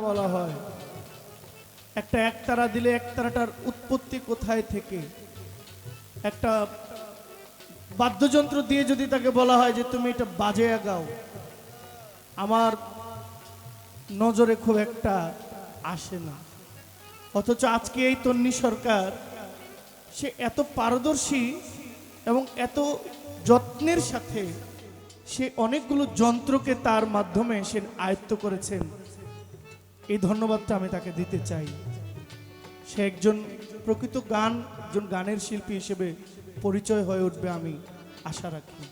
বলা হয় একটা একতারা দিলে একতারাটার উৎপত্তি কোথায় থেকে, একটা বাদ্যযন্ত্র দিয়ে যদি তাকে বলা হয় যে তুমি এটা বাজিয়ে গাও, আমার নজরে খুব একটা আসে না। অথচ আজকে এই তন্নি সরকার সে এত পারদর্শী এবং এত যত্নের সাথে সে অনেকগুলো যন্ত্রকে তার মাধ্যমে সে আয়ত্ত করেছেন। এই ধন্যবাদটা আমি তাকে দিতে চাই। সে একজন প্রকৃত একজন গানের শিল্পী হিসেবে পরিচয় হয়ে উঠবে আমি আশা রাখি।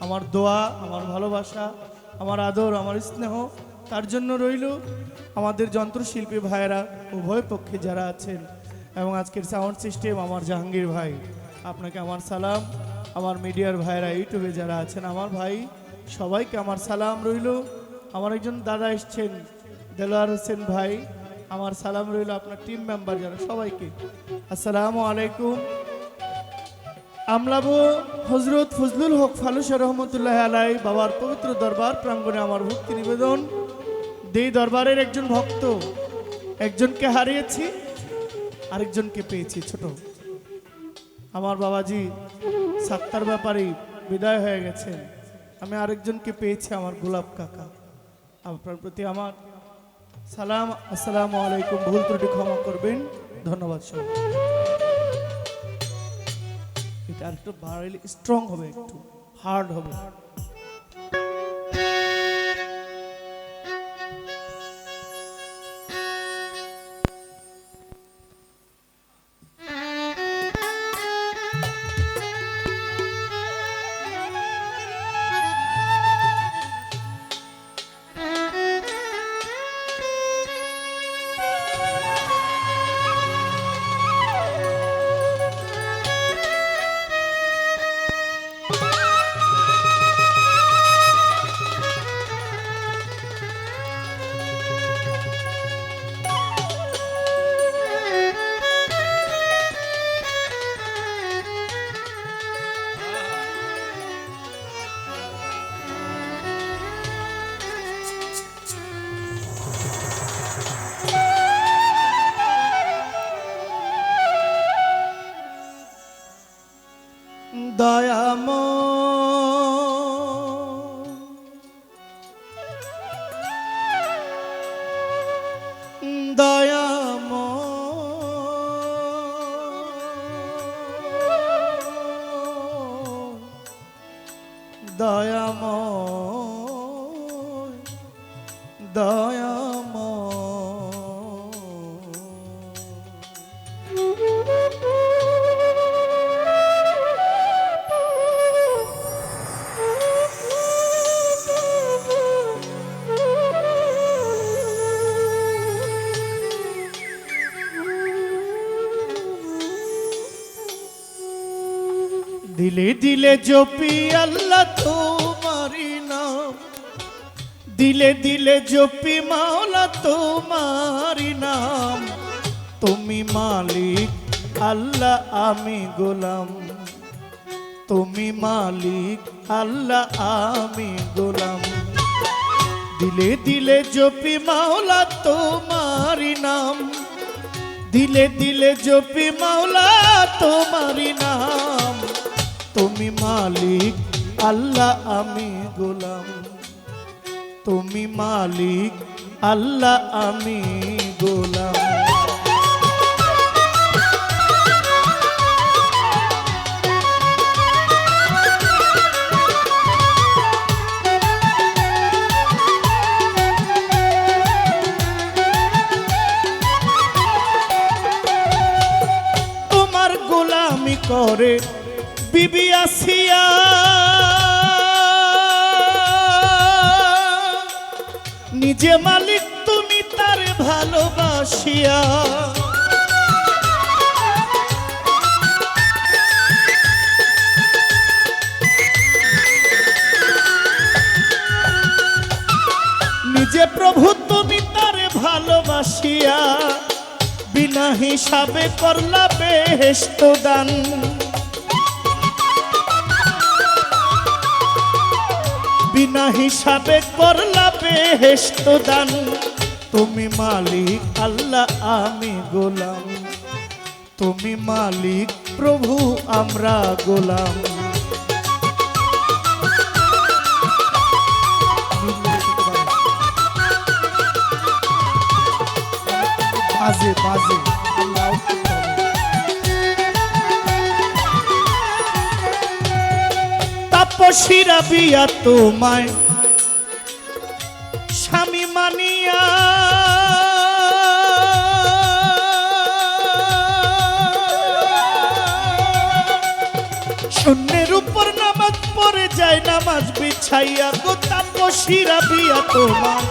আমার দোয়া, আমার ভালোবাসা, আমার আদর, আমার স্নেহ তার জন্য রইল। আমাদের যন্ত্রশিল্পী ভাইয়েরা উভয় পক্ষে যারা আছেন এবং আজকের সাউন্ড সিস্টেম আমার জাহাঙ্গীর ভাই, আপনাকে আমার সালাম। আমার মিডিয়ার ভাইয়েরা ইউটিউবে যারা আছেন আমার ভাই, সবাইকে আমার সালাম রইল। আমার একজন দাদা এসছেন দেলোয়ার হোসেন ভাই, আমার সালাম রইল। আপনার টিম মেম্বার যারা সবাইকে আসসালামু আলাইকুম। আমলাবো হজরত ফজলুল হক ফালুসা রহমতুল্লাহ আলাই বাবার পবিত্র দরবার প্রাঙ্গণে আমার ভক্তি নিবেদন। দেই দরবারের একজন ভক্ত, একজনকে হারিয়েছি আরেকজনকে পেয়েছি। ছোট আমার বাবাজি সাত্তার ব্যাপারেই বিদায় হয়ে গেছেন, আমি আরেকজনকে পেয়েছি, আমার গোলাপ কাকা। আপনার প্রতি আমার সালাম, আসসালামু আলাইকুম। ভুল ত্রুটি ক্ষমা করবেন, ধন্যবাদ সবাই। এটা আরেকটু বাড়াইলে স্ট্রং হবে, একটু হার্ড হবে। দয়াম দয়াম দয়াম দয়াম দিলে দিলে জপি আল্লাহ তোমারি নাম, দিলে দিলে জপি মাওলা তোমারি নাম। তুমি মালিক আল্লাহ আমি গোলাম, তুমি মালিক আল্লাহ আমি গোলাম। দিলে দিলে জপি মাওলা তোমারি নাম, দিলে দিলে জপি মাওলা তোমারি নাম। তুমি মালিক আল্লাহ আমি গোলাম, তুমি মালিক আল্লাহ আমি গোলাম। তোমার গোলামি করে বিবি আসিয়া, নিজে মালিক তুমি তার ভালোবাসিয়া। নিজে প্রভু তুমি তার ভালোবাসিয়া, বিনা হিসাবে করলা বেহেশত দান। বিনা হিসাবে করলা বেহেশত দান। তুমি মালিক আল্লাহ আমি গোলাম, তুমি মালিক প্রভু আমরা গোলাম। বাজে বাজে তাপসীরা বিয়া তোমায় স্বামী মানিয়া, শূন্যের উপর নামাজ পড়ে যায় নামাজ বিছাইয়া গো তাপসীরা বিয়া তোমায়।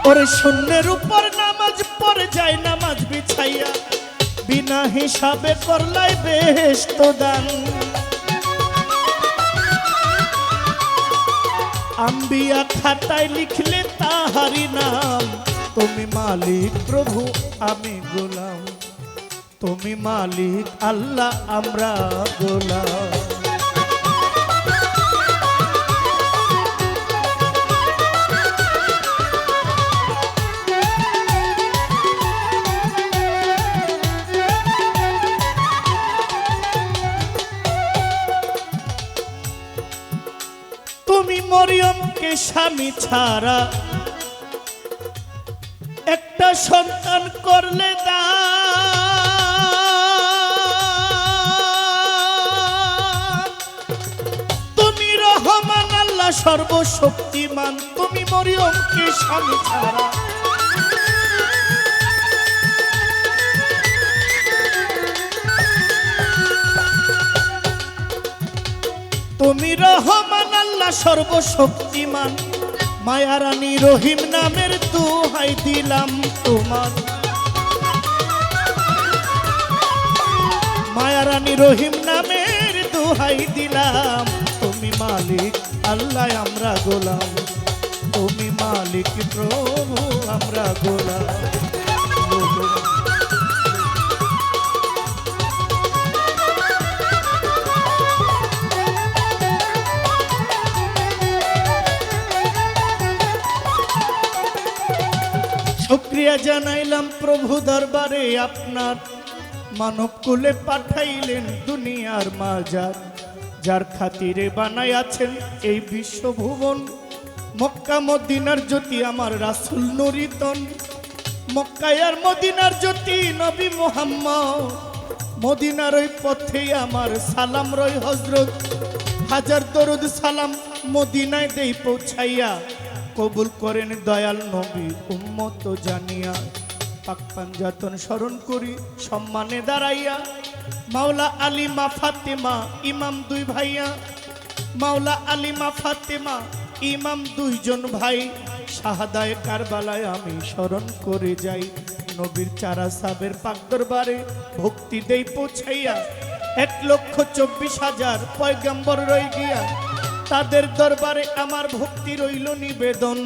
ওরে শূন্যের উপর নামাজ পড়ে যায় নামাজ বিছাইয়া, বিনা হিসাবে করলাই বেহেশত দান। আম্বিয়া খাতায় লিখলে তাহারি নাম, তুমি মালিক প্রভু আমি গোলাম, তুমি মালিক আল্লাহ আমরা গোলাম। তুমি মরিয়মকে স্বামী ছাড়া একটা সন্তান করলে দান। তুমি রহমান আল্লাহ সর্বশক্তিমান, তুমি মরিয়মকে স্বামী ছাড়া তুমি রহমান আল্লাহ সর্বশক্তিমান। মায়ারানী রহিম নামের দোহাই দিলাম তোমার, মায়ারানী রহিম নামের দোহাই দিলাম। তুমি মালিক আল্লাহ আমরা গোলাম, তুমি মালিক প্রভু আমরা গোলাম। শুকরিয়া জানাইলাম প্রভু দরবারে আপনার, মানব কুলে পাঠাইলেন দুনিয়ার মাজার। যার খাতিরে বানাইয়াছেন এই বিশ্বভুবন, মক্কা মদিনার জ্যোতি আমার রাসূল নূরিতন। মক্কায় আর মদিনার জ্যোতি নবী মুহাম্মদ, মদিনার ওই পথে আমার সালাম রই হযরত। হাজার দরুদ সালাম মদিনায় দেই পৌঁছাইয়া, কবুল করেন দয়াল নবী উম্মত জানিয়া। পাক পাঞ্জাতন স্মরণ করি সম্মানে দাঁড়াইয়া, মাওলা আলী মা ফাতেমা ইমাম দুই ভাইয়া, মাওলা আলী মা ফাতেমা ইমাম দুইজন ভাই। শাহাদায়ে কারবালায় আমি স্মরণ করে যাই, নবীর চারা সাবের পাক দরবারে ভক্তি দেই পৌঁছাইয়া। 1,24,000 পয়গম্বর রই গিয়া, তাদের দরবারে আমার ভক্তি রইল নিবেদন।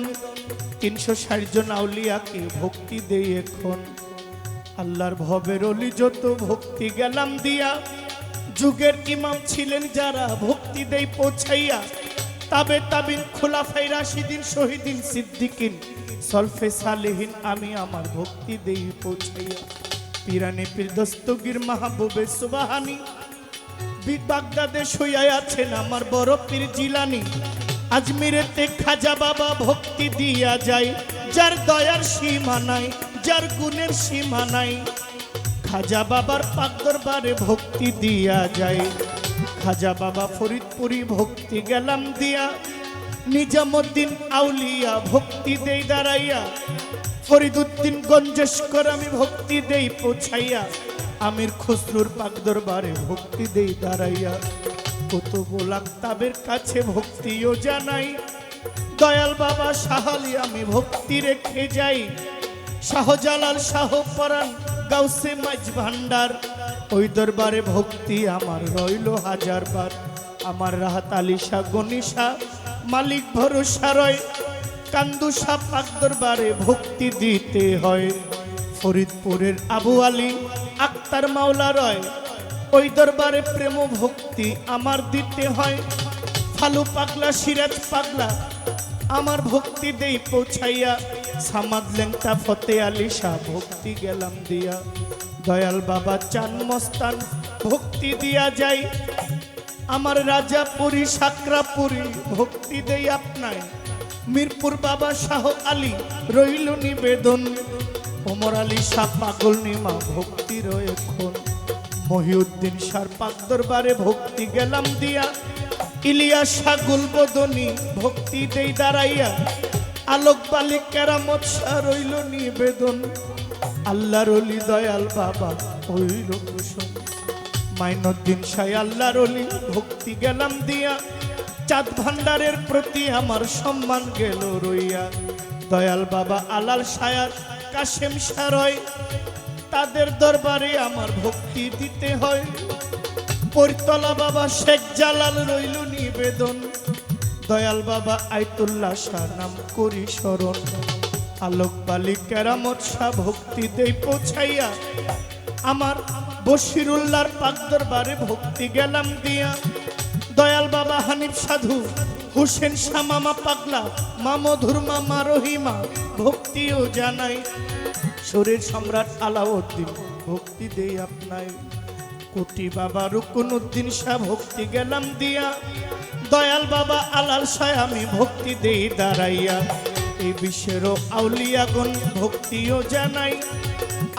360 জন আউলিয়াকে ভক্তি দেই এখন, আল্লাহর ভবের অলি যত ভক্তি গেলাম দিয়া। যুগের ইমাম ছিলেন যারা ভক্তি দেই পৌঁছাইয়া, তাবে তাবিন খুলাফায়ে রাশিদিন শহীদিন সিদ্দিকিন সলফে সালেহিন আমি আমার ভক্তি দেই পৌঁছাইয়া। পিরানে পীর দস্তগীর মাহবুবে সুবহানি, বাগদাদে শুয়ে আছেন আমার বড় পীর জিলানি। আজমিরেতে খাজা বাবা ভক্তি দিয়া যায়, যার দয়ার সীমা নাই যার গুণের সীমা নাই। খাজা বাবার পাক দরবারে ভক্তি দিয়া যায়, খাজা বাবা ফরিদপুরি ভক্তি গেলাম দিয়া। নিজামুদ্দিন আউলিয়া ভক্তি দেই দাঁড়াইয়া, ফরিদুদ্দিন গঞ্জেশকর আমি ভক্তি দেই পৌঁছাইয়া। আমির খসরুর পাক দরবারে ভক্তি দেই দাঁড়াইয়া। কুতুবুল আকতাবের কাছে ভক্তিও জানাই, দয়াল বাবা শাহ আলী আমি ভক্তি রেখে যাই। শাহজালাল শাহ পরাণ গাউসে মাঝ ভান্ডার, ওই দরবারে ভক্তি আমার রইল হাজারবার। আমার রাহাত আলী শাহ গনিশা মালিক ভরসা রয়, কান্দুসা পাক দরবারে ভক্তি দিতে হয়। ফরিদপুরের আবু আলী আক্তার মাওলা রয়, ওই দরবারে প্রেম ভক্তি আমার দিতে হয়। ফালু পাগলা সিরাজ পাগলা আমার ভক্তি দেই পৌঁছাইয়া, সামাদ লেংটা ফতে আলী শাহ ভক্তি গেলাম দিয়া। দয়াল বাবা চান মস্তান ভক্তি দিয়া যাই, আমার রাজাপুরী সাকরাপুরী ভক্তি দেই আপনায়। মিরপুর বাবা শাহ আলী রইল নিবেদন, ওমর আলী শাহ পাগল নিমা ভক্তি রয়েখন। মহিউদ্দিন শাহর পাক দরবারে ভক্তি গেলাম দিয়া, ইলিয়াস শাহ গুলবদনী ভক্তি দেই দাঁড়াইয়া। আলোক বালিক কেরামত শাহ রইল নিবেদন, আল্লাহর অলি দয়াল বাবা হইল কুসুম। মাইনুদ্দিন শাহ আল্লাহর অলি ভক্তি গেলাম দিয়া, চাঁদ ভান্ডারের প্রতি আমার সম্মান গেল রইয়া। দয়াল বাবা আলাল শায়ার কাশেম সারয়, তাদের দরবারে আমার ভক্তি দিতে হয়। পরতলা বাবা শেখ জালাল রইল নিবেদন, দয়াল বাবা আইতুল্লাহ শাহ নাম করি স্মরণ। আলোক বালি কেরামত শাহ ভক্তি দেই পৌঁছাইয়া, আমার বশিরুল্লাহর পাক দরবারে ভক্তি গেলাম দিয়া। দয়াল বাবা হানিফ সাধু হুসেন শাহ মামা পাগলা, মামধুর মামা রহিমা ভক্তিও জানাই। শরীর সম্রাট আলাউদ্দিন ভক্তি দেই আপনায়। কোটি বাবা রুকনুদ্দিন শাহ ভক্তি গেলাম দিয়া, দয়াল বাবা আলাল শাহ আমি ভক্তি দেই দাঁড়াইয়া। এই বিশ্বেরও আউলিয়াগণ ভক্তিও জানাই,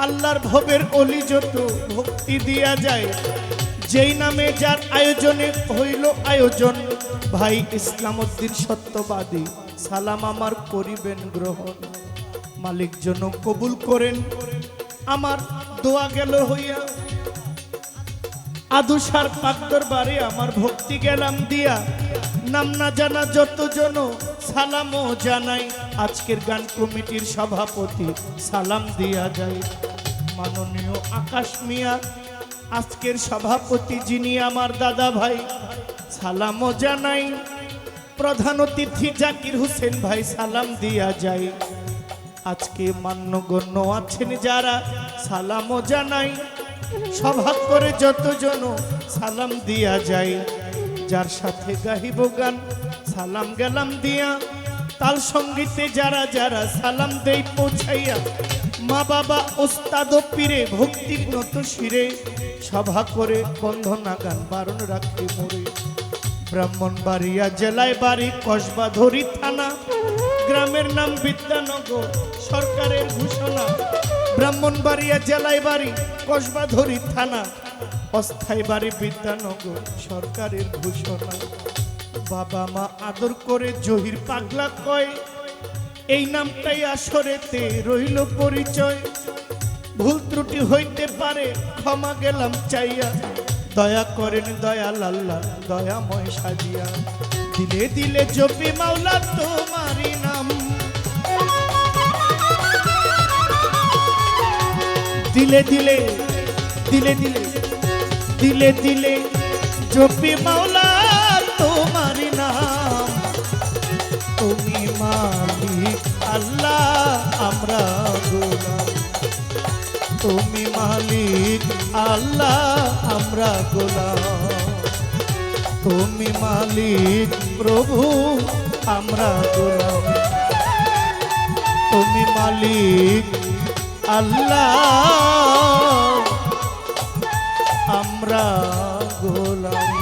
আল্লাহর ভবের অলি যত ভক্তি দিয়া যায়। যেই নামে যার আয়োজনে হইল আয়োজন, ভাই ইসলাম উদ্দিন সত্যবাদী সালাম আমার করিবেন গ্রহণ। মালিক জন কবুল করেন আমার দোয়া গেল হইয়া, আদুসার পাক দরবারে আমার ভক্তি গেলাম দিয়া। নাম না জানা যত জন সালামও জানাই, আজকের গান কমিটির সভাপতি সালাম দিয়া যায়। মাননীয় আকাশ মিয়া আজকের সভাপতি, যিনি আমার দাদা ভাই সালামও জানাই। প্রধান অতিথি জাকির হোসেন ভাই সালাম দিয়া যায়। আজকে মান্যগণ্য আছেন যারা সালামও জানাই, সভা করে যতজন সালাম দিয়া যায়। যার সাথে গাহিব গান সালাম গেলাম দিয়া, তাল সঙ্গীতে যারা যারা সালাম দেই পৌঁছাইয়া। মা বাবা ওস্তাদ পীরে ভক্তি নত শিরে, সভা করে বন্ধনা গান বারণ রাখি মোরে। ব্রাহ্মণবাড়িয়া জেলায় বাড়ি কসবা ধরি থানা, গ্রামের নাম বিদ্যানগর সরকারের ঘোষণা। ব্রাহ্মণবাড়িয়া জেলায় বাড়ি কসবা ধরি থানা, অস্থায়ী বাড়ি বিদ্যানগর সরকারের ঘোষণা। বাবা মা আদর করে জহির পাগলা কয়, এই নামটাই আসরেতে রইল পরিচয়। ভুল ত্রুটি হইতে পারে ক্ষমা গেলাম চাইয়া, দয়া করেন দয়াল আল্লাহ দয়াময় সাজিয়া। দিলে দিলে জপি মাওলা তোমারি নাম, দিলে দিলে দিলে দিলে দিলে দিলে জপি মাওলা তোমারি নাম। তুমি মালিক আল্লাহ আমরা গোলাম, তুমি মালিক আল্লাহ আমরা গোলাম। তুমি মালিক প্রভু আমরা গোলাম, তুমি মালিক আল্লাহ আমরা গোলাম।